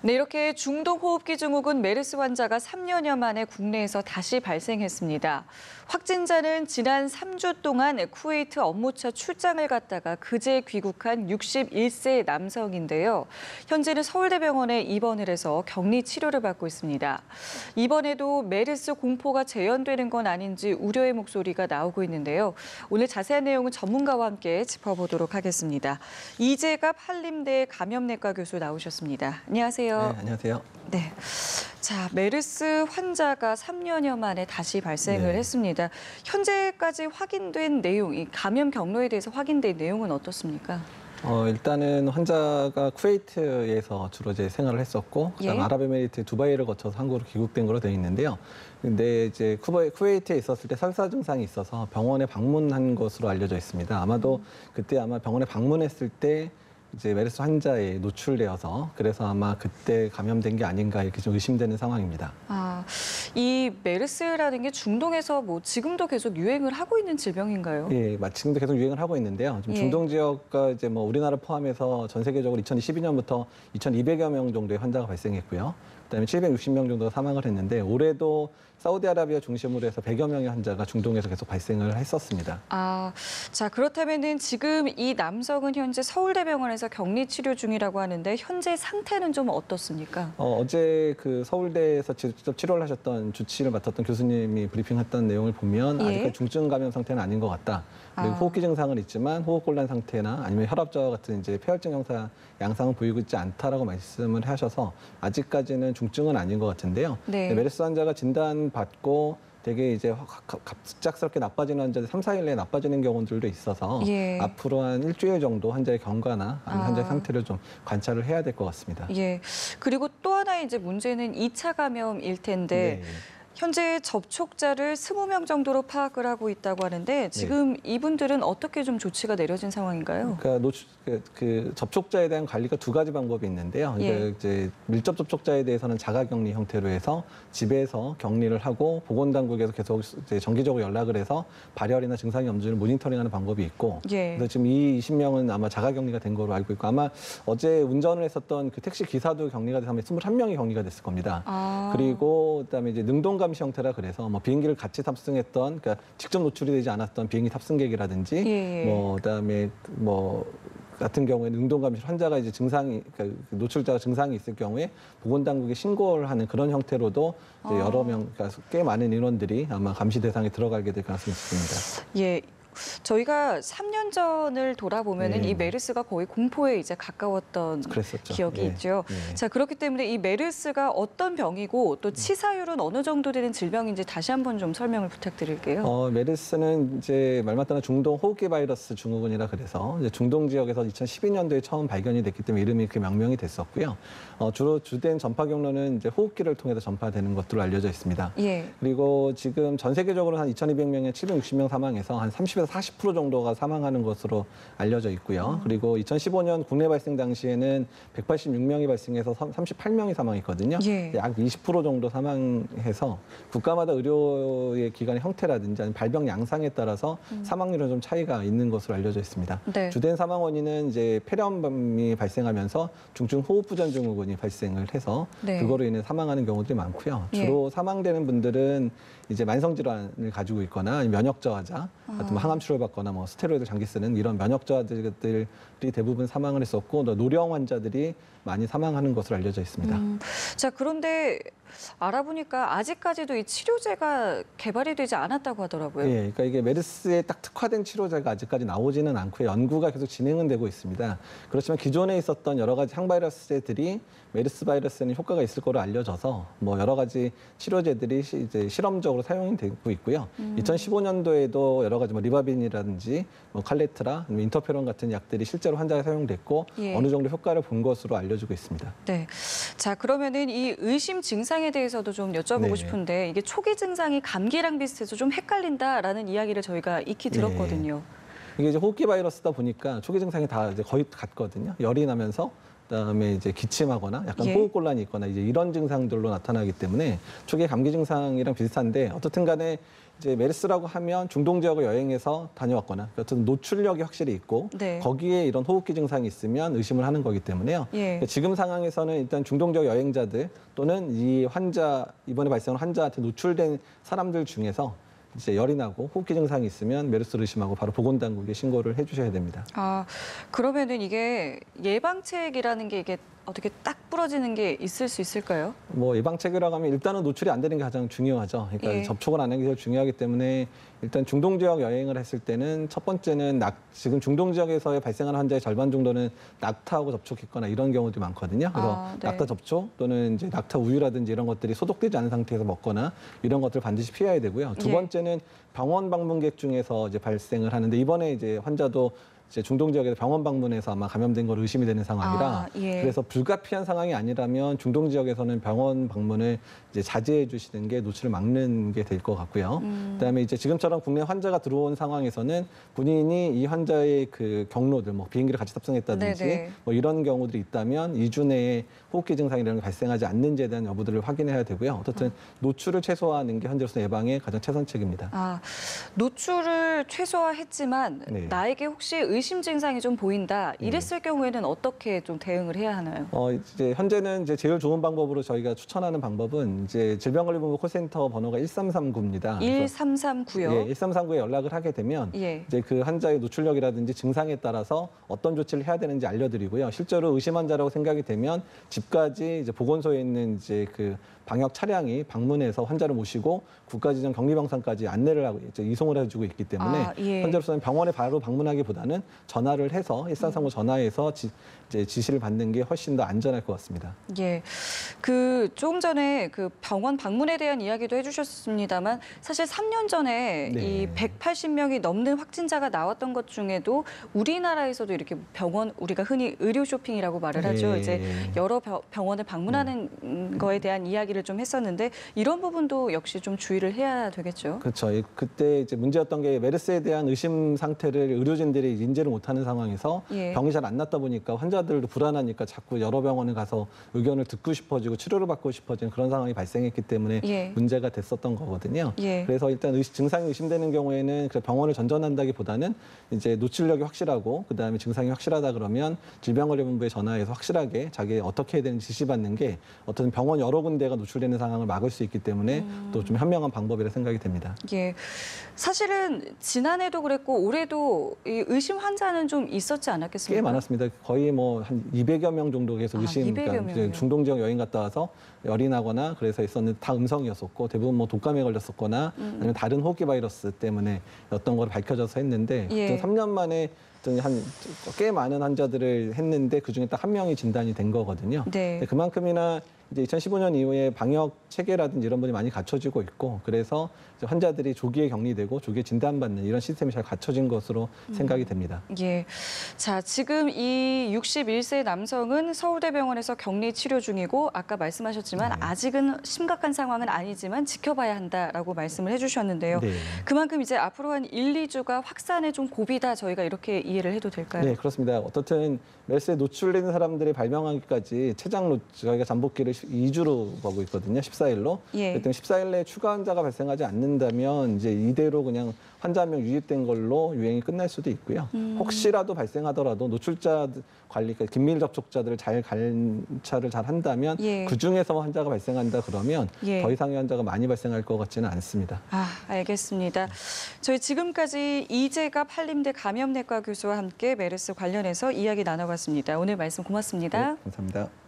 네, 이렇게 중동호흡기 증후군 메르스 환자가 3년여 만에 국내에서 다시 발생했습니다. 확진자는 지난 3주 동안 쿠웨이트 업무차 출장을 갔다가 그제 귀국한 61세 남성인데요. 현재는 서울대병원에 입원을 해서 격리 치료를 받고 있습니다. 이번에도 메르스 공포가 재현되는 건 아닌지 우려의 목소리가 나오고 있는데요. 오늘 자세한 내용은 전문가와 함께 짚어보도록 하겠습니다. 이재갑 한림대 감염내과 교수 나오셨습니다. 안녕하세요. 네, 안녕하세요. 네. 자, 메르스 환자가 3년여 만에 다시 발생을 했습니다. 현재까지 확인된 내용, 이 감염 경로에 대해서 확인된 내용은 어떻습니까? 일단은 환자가 쿠웨이트에서 주로 이제 생활을 했었고, 그다음 아랍에미리트 두바이를 거쳐서 한국으로 귀국된 걸로 되어 있는데요. 근데 이제 쿠웨이트에 있었을 때 설사 증상이 있어서 병원에 방문한 것으로 알려져 있습니다. 아마도 그때 아마 병원에 방문했을 때 이제 메르스 환자에 노출되어서 그래서 아마 그때 감염된 게 아닌가 이렇게 좀 의심되는 상황입니다. 이 메르스라는 게 중동에서 뭐 지금도 계속 유행을 하고 있는 질병인가요? 예, 지금도 계속 유행을 하고 있는데요. 지금 중동 지역과 이제 뭐 우리나라 포함해서 전 세계적으로 2012년부터 2,200여 명 정도의 환자가 발생했고요. 그다음에 760명 정도가 사망을 했는데 올해도 사우디아라비아 중심으로 해서 100여 명의 환자가 중동에서 계속 발생을 했었습니다. 자, 그렇다면은 지금 이 남성은 현재 서울대병원에서 격리 치료 중이라고 하는데 현재 상태는 좀 어떻습니까? 어제 그 서울대에서 직접 치료를 하셨던 주치를 맡았던 교수님이 브리핑했던 내용을 보면 아직까지 중증 감염 상태는 아닌 것 같다. 그리고 호흡기 증상은 있지만 호흡곤란 상태나 아니면 혈압저하 같은 이제 폐혈증 양상은 보이고 있지 않다라고 말씀을 하셔서 아직까지는 중증은 아닌 것 같은데요. 메르스 환자가 진단받고 되게 이제 갑작스럽게 나빠지는 환자들 3, 4일 내에 나빠지는 경우들도 있어서 앞으로 한 일주일 정도 환자의 경과나 환자의 상태를 좀 관찰을 해야 될 것 같습니다. 그리고 또 하나의 이제 문제는 2차 감염일 텐데 현재 접촉자를 20명 정도로 파악을 하고 있다고 하는데 지금 이분들은 어떻게 좀 조치가 내려진 상황인가요? 그러니까 그 접촉자에 대한 관리가 두 가지 방법이 있는데요. 그러니까 이제 밀접 접촉자에 대해서는 자가격리 형태로 해서 집에서 격리를 하고 보건당국에서 계속 이제 정기적으로 연락을 해서 발열이나 증상이 없는지를 모니터링하는 방법이 있고, 그래서 지금 이 20명은 아마 자가격리가 된 거로 알고 있고 아마 어제 운전을 했었던 그 택시 기사도 격리가 돼서 21명이 격리가 됐을 겁니다. 그리고 그다음에 이제 능동 감시 형태라 그래서 뭐 비행기를 같이 탑승했던, 그러니까 직접 노출이 되지 않았던 비행기 탑승객이라든지 그다음에 같은 경우에 능동감시 환자가 이제 그러니까 노출자가 증상이 있을 경우에 보건당국에 신고를 하는 그런 형태로도 이제 여러 명, 그러니까 꽤 많은 인원들이 아마 감시 대상에 들어가게 될 가능성이 있습니다. 저희가 3년 전을 돌아보면은 이 메르스가 거의 공포에 이제 가까웠던 기억이 있죠. 자, 그렇기 때문에 이 메르스가 어떤 병이고 또 치사율은 어느 정도 되는 질병인지 다시 한번 좀 설명을 부탁드릴게요. 메르스는 이제 말 맞다나 중동 호흡기 바이러스 증후군이라 그래서 이제 중동 지역에서 2012년도에 처음 발견이 됐기 때문에 이름이 그 명명이 됐었고요. 주로 주된 전파 경로는 이제 호흡기를 통해서 전파되는 것으로 알려져 있습니다. 그리고 지금 전 세계적으로 한 2,200명에 760명 사망해서 한 30에서 40% 정도가 사망하는 것으로 알려져 있고요. 그리고 2015년 국내 발생 당시에는 186명이 발생해서 38명이 사망했거든요. 약 20% 정도 사망해서 국가마다 의료의 기관의 형태라든지 아니면 발병 양상에 따라서 사망률은 좀 차이가 있는 것으로 알려져 있습니다. 주된 사망 원인은 이제 폐렴이 발생하면서 중증 호흡부전 증후군이 발생을 해서 그거로 인해 사망하는 경우들이 많고요. 주로 사망되는 분들은 이제 만성 질환을 가지고 있거나 면역 저하자, 뭐 항암 치료를 받거나 뭐 스테로이드 장기 쓰는 이런 면역 저하들이 대부분 사망을 했었고 또 노령 환자들이 많이 사망하는 것으로 알려져 있습니다. 자, 그런데 알아보니까 아직까지도 이 치료제가 개발이 되지 않았다고 하더라고요. 그러니까 이게 메르스에 딱 특화된 치료제가 아직까지 나오지는 않고요. 연구가 계속 진행은 되고 있습니다. 그렇지만 기존에 있었던 여러 가지 항바이러스제들이 메르스 바이러스에는 효과가 있을 거로 알려져서 뭐 여러 가지 치료제들이 이제 실험적으로 사용이 되고 있고요. 2015년도에도 여러 가지 뭐 리바빈이라든지 뭐 칼레트라, 인터페론 같은 약들이 실제로 환자에 사용됐고 어느 정도 효과를 본 것으로 알려지고 있습니다. 자, 그러면은 이 의심 증상에 대해서도 좀 여쭤보고 싶은데 이게 초기 증상이 감기랑 비슷해서 좀 헷갈린다라는 이야기를 저희가 익히 들었거든요. 이게 이제 호흡기 바이러스다 보니까 초기 증상이 다 이제 거의 같거든요. 열이 나면서 그다음에 이제 기침하거나 약간 예. 호흡곤란이 있거나 이제 이런 증상들로 나타나기 때문에 초기 감기 증상이랑 비슷한데 어떻든 간에 이제 메르스라고 하면 중동 지역을 여행해서 다녀왔거나 어떤 노출력이 확실히 있고 네. 거기에 이런 호흡기 증상이 있으면 의심을 하는 거기 때문에요. 예. 지금 상황에서는 일단 중동 지역 여행자들 또는 이 환자 이번에 발생한 환자한테 노출된 사람들 중에서 이제 열이 나고 호흡기 증상이 있으면 메르스를 의심하고 바로 보건당국에 신고를 해주셔야 됩니다. 아, 그러면은 이게 예방책이라는 게 이게 어떻게 딱 부러지는 게 있을 수 있을까요? 뭐 예방책이라고 하면 일단은 노출이 안 되는 게 가장 중요하죠. 그러니까 예. 접촉을 안 하는 게 제일 중요하기 때문에 일단 중동 지역 여행을 했을 때는 첫 번째는 지금 중동 지역에서 발생하는 환자의 절반 정도는 낙타하고 접촉했거나 이런 경우도 많거든요. 그래서 네. 낙타 접촉 또는 이제 낙타 우유라든지 이런 것들이 소독되지 않은 상태에서 먹거나 이런 것들을 반드시 피해야 되고요. 두 예. 번째는 병원 방문객 중에서 이제 발생을 하는데 이번에 이제 환자도 이제 중동 지역에서 병원 방문해서 아마 감염된 걸 의심이 되는 상황이라 아, 예. 그래서 불가피한 상황이 아니라면 중동 지역에서는 병원 방문을 이제 자제해 주시는 게 노출을 막는 게 될 것 같고요. 그다음에 이제 지금처럼 국내 환자가 들어온 상황에서는 본인이 이 환자의 그 경로들 뭐 비행기를 같이 탑승했다든지 네네. 뭐 이런 경우들이 있다면 2주 내에 호흡기 증상이라는 게 발생하지 않는지에 대한 여부들을 확인해야 되고요. 어쨌든 노출을 최소화하는 게 현재로서 예방의 가장 최선책입니다. 아, 노출을 최소화했지만 네. 나에게 혹시 의심 증상이 좀 보인다. 이랬을 경우에는 어떻게 좀 대응을 해야 하나요? 이제 현재는 이제 제일 좋은 방법으로 저희가 추천하는 방법은 이제 질병관리본부 콜센터 번호가 1339입니다. 1339요. 예, 1339에 연락을 하게 되면 예. 이제 그 환자의 노출력이라든지 증상에 따라서 어떤 조치를 해야 되는지 알려드리고요. 실제로 의심 환자라고 생각이 되면 집까지 이제 보건소에 있는 이제 그 방역 차량이 방문해서 환자를 모시고 국가지정 격리병상까지 안내를 하고 이제 이송을 해주고 있기 때문에 아, 예. 현재로서는 병원에 바로 방문하기보다는 전화를 해서 1339 전화해서 이제 지시를 받는 게 훨씬 더 안전할 것 같습니다. 예. 그 조금 전에 그 병원 방문에 대한 이야기도 해주셨습니다만 사실 3년 전에 네. 이 180명이 넘는 확진자가 나왔던 것 중에도 우리나라에서도 이렇게 병원 우리가 흔히 의료 쇼핑이라고 말을 하죠. 네. 이제 여러 병원을 방문하는 거에 대한 이야기를 좀 했었는데 이런 부분도 역시 좀 주의를 해야 되겠죠. 그렇죠. 그때 이제 문제였던 게 메르스에 대한 의심 상태를 의료진들이 인지를 못하는 상황에서 예. 병이 잘 안 났다 보니까 환자들도 불안하니까 자꾸 여러 병원에 가서 의견을 듣고 싶어지고 치료를 받고 싶어지는 그런 상황이 발생했기 때문에 예. 문제가 됐었던 거거든요. 예. 그래서 일단 증상이 의심되는 경우에는 병원을 전전한다기보다는 이제 노출력이 확실하고 그다음에 증상이 확실하다 그러면 질병관리본부에 전화해서 확실하게 자기 어떻게 해야 되는지 지시받는 게 어떤 병원 여러 군데가 노출되는 상황을 막을 수 있기 때문에 또 좀 현명한 방법이라 생각이 됩니다. 예. 사실은 지난해도 그랬고 올해도 이 의심 환자는 좀 있었지 않았겠습니까? 꽤 많았습니다. 거의 뭐 한 200여 명 정도 계속 의심, 200여 그러니까 이제 명이요. 중동 지역 여행 갔다 와서 열이 나거나 그래서 있었는데 다 음성이었었고 대부분 뭐 독감에 걸렸었거나 아니면 다른 호흡기 바이러스 때문에 어떤 걸 밝혀져서 했는데 예. 3년 만에 한 꽤 많은 환자들을 했는데 그중에 딱 한 명이 진단이 된 거거든요. 네. 근데 그만큼이나 이제 2015년 이후에 방역 체계라든지 이런 분이 많이 갖춰지고 있고 그래서 이제 환자들이 조기에 격리되고 조기에 진단받는 이런 시스템이 잘 갖춰진 것으로 생각이 됩니다. 예. 자, 지금 이 61세 남성은 서울대병원에서 격리 치료 중이고 아까 말씀하셨지만 네. 아직은 심각한 상황은 아니지만 지켜봐야 한다라고 말씀을 해주셨는데요. 네. 그만큼 이제 앞으로 한 1, 2주가 확산의 좀 고비다 저희가 이렇게 이해를 해도 될까요? 네, 그렇습니다. 어떻든 메르스에 노출되는 사람들이 발병하기까지 저희가 잠복기를 2주로 보고 있거든요. 14일로. 예. 그렇기 때문에 14일 내에 추가 환자가 발생하지 않는다면 이제 이대로 그냥 환자 한 명 유입된 걸로 유행이 끝날 수도 있고요. 혹시라도 발생하더라도 노출자 관리, 그러니까 긴밀 접촉자들을 잘 관찰을 잘 한다면 예. 그중에서 환자가 발생한다 그러면 예. 더 이상의 환자가 많이 발생할 것 같지는 않습니다. 아, 알겠습니다. 저희 지금까지 이재갑 한림대 감염내과 교수와 함께 메르스 관련해서 이야기 나눠봤습니다. 오늘 말씀 고맙습니다. 네, 감사합니다.